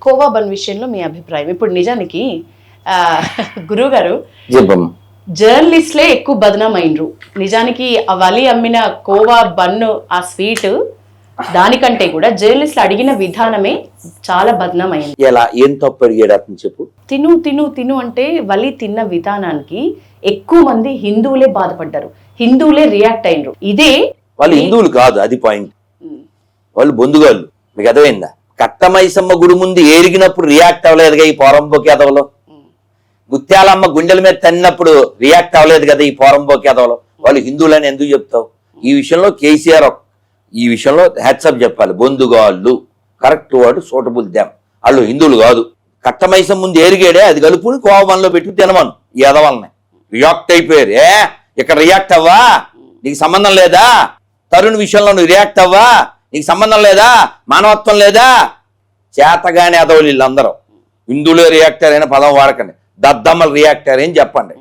Khoa bun విషయంలో మీ అభిప్రాయం? ఇప్పుడు నిజానికి గురువు గారు జర్నలిస్ట్లే ఎక్కువ బదనాం అయినరు. నిజానికి ఆ వలి అమ్మిన కోవా బన్ను ఆ స్వీట్ దానికంటే కూడా జర్నలిస్టులు అడిగిన విధానమే చాలా బదనాం అయింది. ఎలా ఏం తప్పు అడిగాడు అతను చెప్పు. తిను తిను తిను అంటే వలి తిన్న విధానానికి ఎక్కువ మంది హిందువులే బాధపడ్డారు, హిందువులే రియాక్ట్ అయినరు. ఇదే వాళ్ళు హిందువులు కాదు, అది పాయింట్. వాళ్ళు బొందుగాళ్ళు. మీకు అర్థమైందా? కట్టమైసమ్మ గుడి ముందు ఏరిగినప్పుడు రియాక్ట్ అవ్వలేదుగా ఈ పోరంబోకి ఎదవలో. ముత్యాలమ్మ గుండెల మీద తన్నినప్పుడు రియాక్ట్ అవ్వలేదు కదా ఈ పోరంబోకి ఎదవలో. వాళ్ళు హిందువులని ఎందుకు చెప్తావు? ఈ విషయంలో కేసీఆర్ ఈ విషయంలో హ్యాట్సప్ చెప్పాలి. బొందుగాళ్ళు కరెక్ట్ వర్డ్, సూటబుల్ దెమ్. వాళ్ళు హిందువులు కాదు. కట్టమైసం ముందు ఏరిగాడే అది కలుపుని కోపంలో పెట్టి తినమను. ఈ ఎదవల్ని రియాక్ట్ అయిపోయారు. ఇక్కడ రియాక్ట్ అవ్వా, నీకు సంబంధం లేదా? తరుణ్ విషయంలో నువ్వు రియాక్ట్ అవ్వా, నీకు సంబంధం లేదా? మానవత్వం లేదా? చేతగానే ఎదవలు వీళ్ళందరూ. హిందువులే రియాక్టర్ అయిన పదం వాడకండి, దద్దమ్మలు రియాక్టర్ అని చెప్పండి.